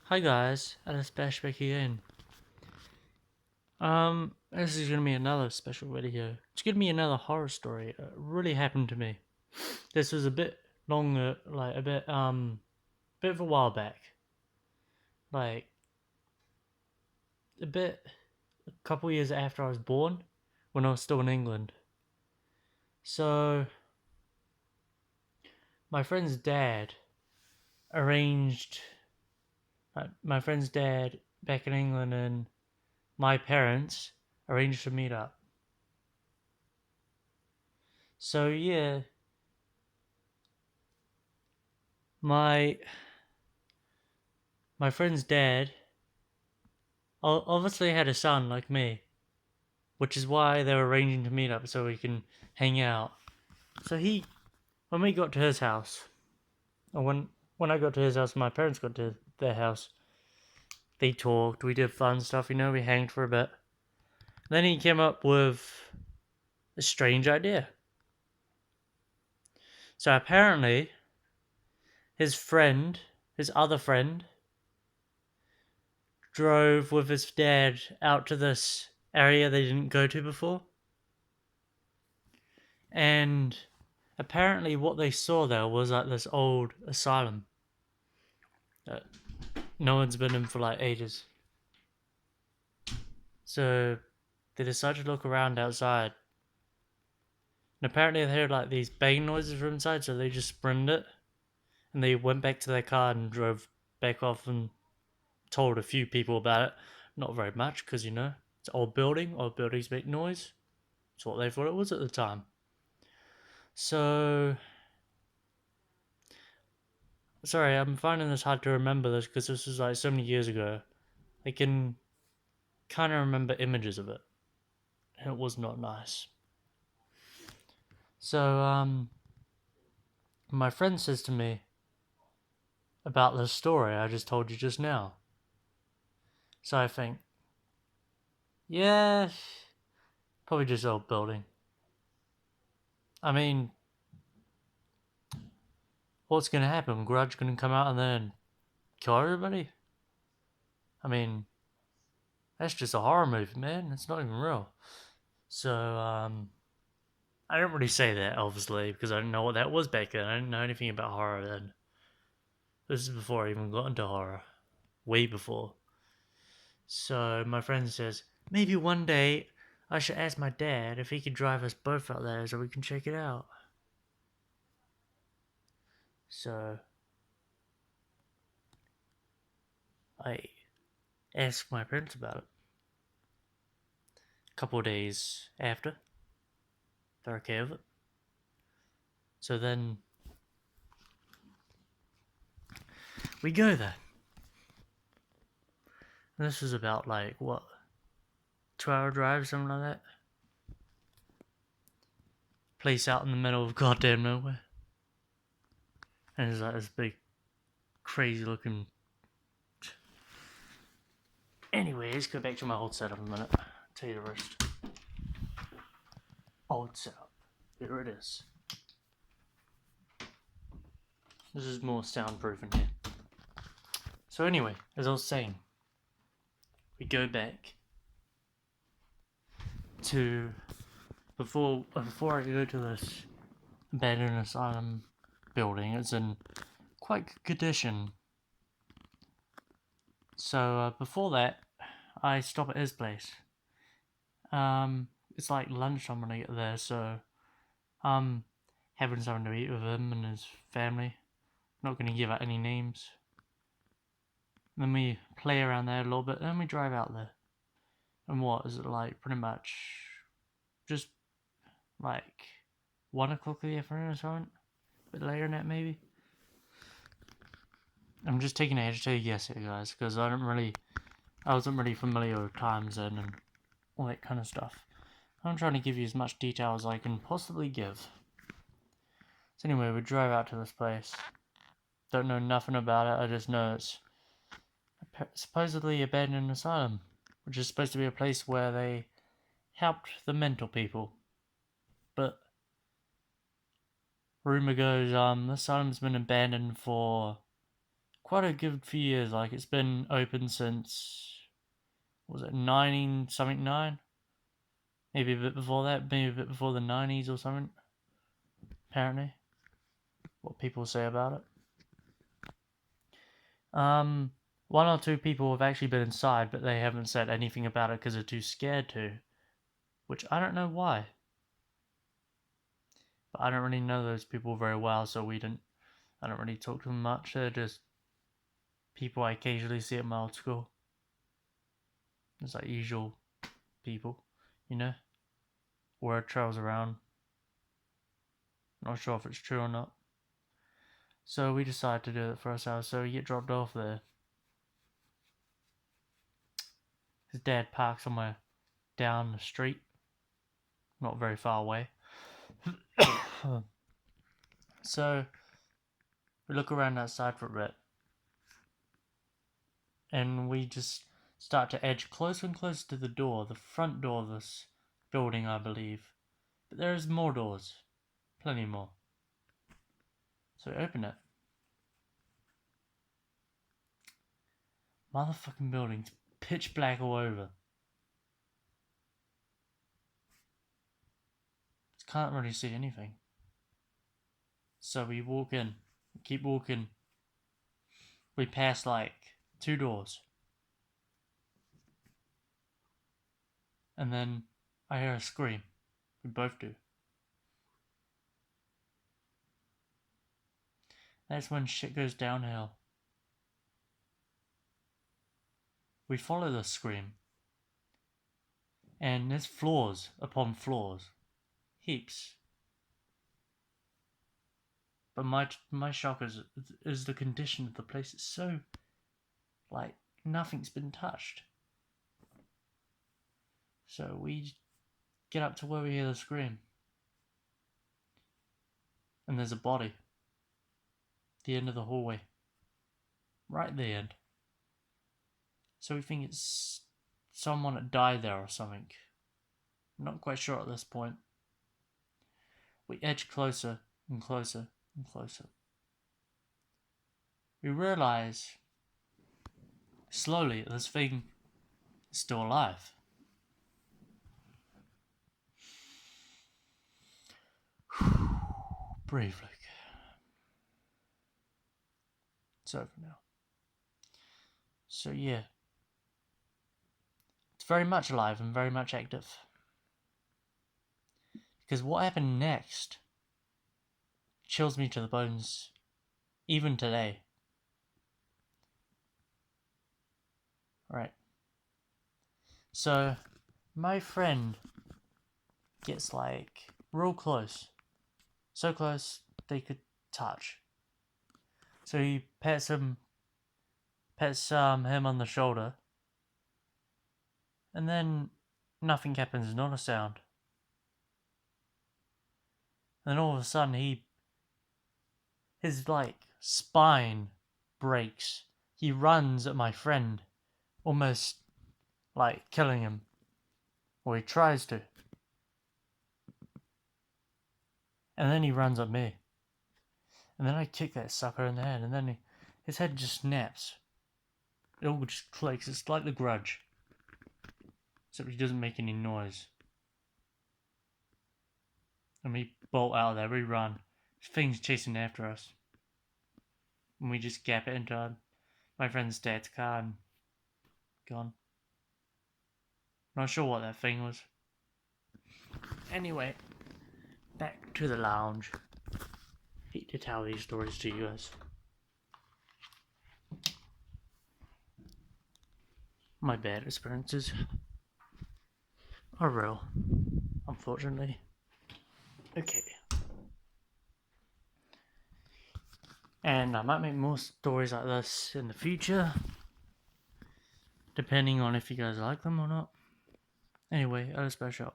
Hi guys, Alice Bash back again. This is gonna be another special video. It's gonna be another horror story. It really happened to me. This was a bit longer, like bit of a while back. Like a couple years after I was born, when I was still in England. So my friend's dad arranged. My friend's dad back in England and my parents arranged to meet up. So yeah, my my friend's dad obviously had a son like me, which is why they were arranging to meet up so we can hang out. So when we got to his house, or when I got to his house, my parents got to their house. They talked, we did fun stuff, we hanged for a bit. Then he came up with a strange idea. So apparently, his friend, his other friend, drove with his dad out to this area they didn't go to before. And apparently, what they saw there was like this old asylum that no one's been in for like ages. So they decided to look around outside. And apparently, they heard like these bang noises from inside, so they just sprinted it. And they went back to their car and drove back off and told a few people about it. Not very much, because it's an old building. Old buildings make noise. That's what they thought it was at the time. So sorry, I'm finding this hard to remember this because this was like so many years ago. I can kind of remember images of it, and it was not nice. So, my friend says to me about the story I just told you just now. So I think, yeah, probably just old building. I mean, what's gonna happen? Grudge gonna come out and then kill everybody? I mean, that's just a horror movie, man. It's not even real. So, I don't really say that, obviously, because I didn't know what that was back then. I didn't know anything about horror then. This is before I even got into horror. Way before. So my friend says, maybe one day I should ask my dad if he could drive us both out there so we can check it out. So I asked my parents about it. A couple of days after, they're okay with it. So then we go there. And this was about like what, 2 hour drive, something like that. Place out in the middle of goddamn nowhere. And it's like this big, crazy looking. Anyway, let's go back to my old setup in a minute. I'll tell you the rest. Old setup. Here it is. This is more soundproof in here. So anyway, as I was saying, we go back to before I go to this abandoned asylum building. It's in quite good condition. So before that, I stop at his place. It's like lunchtime when I get there, so having something to eat with him and his family. Not going to give out any names. Then we play around there a little bit, then we drive out there. And what is it like? Pretty much just like 1 o'clock in the afternoon or something? A bit later than that, maybe? I'm just taking a to guess here, guys, because I wasn't really familiar with times then and all that kind of stuff. I'm trying to give you as much detail as I can possibly give. So anyway, we drive out to this place. Don't know nothing about it, I just know it's supposedly abandoned asylum, which is supposed to be a place where they helped the mental people. But rumor goes, the asylum's been abandoned for quite a good few years. Like, it's been open since, was it 1979? Maybe a bit before that, maybe a bit before the 90s or something. Apparently, what people say about it. One or two people have actually been inside, but they haven't said anything about it because they're too scared to. Which I don't know why. But I don't really know those people very well, so I don't really talk to them much. They're just people I occasionally see at my old school. It's like usual people, you know? Word travels around. Not sure if it's true or not. So we decided to do it for ourselves, so we get dropped off there. His dad parks somewhere down the street, not very far away. So we look around outside for a bit, and we just start to edge closer and closer to the door, the front door of this building, I believe. But there's more doors, plenty more. So we open it. Motherfucking building's pitch black all over. Can't really see anything. So we walk in, keep walking. We pass like 2 doors. And then I hear a scream. We both do. That's when shit goes downhill. We follow the scream. And there's floors upon floors. Heaps. But my shock is the condition of the place. It's so, like, nothing's been touched. So we get up to where we hear the scream. And there's a body. The end of the hallway. Right at the end. So we think it's someone that died there or something. I'm not quite sure at this point. We edge closer and closer and closer. We realize slowly that this thing is still alive. Breathe, Luke. It's over now. So yeah. It's very much alive and very much active. Because what happened next chills me to the bones, even today. Right. So, my friend gets like real close. So close they could touch. So he pets him on the shoulder. And then nothing happens, not a sound. And then all of a sudden his like spine breaks. He runs at my friend, almost like killing him. Or he tries to. And then he runs at me. And then I kick that sucker in the head, and then his head just snaps. It all just clicks. It's like The Grudge. Except he doesn't make any noise. And we bolt out of there, we run. Things chasing after us. And we just gap it into my friend's dad's car and gone. Not sure what that thing was. Anyway, back to the lounge. Hate to tell these stories to you guys. My bad experiences are real, unfortunately. Okay. And I might make more stories like this in the future, depending on if you guys like them or not. Anyway, I'll special.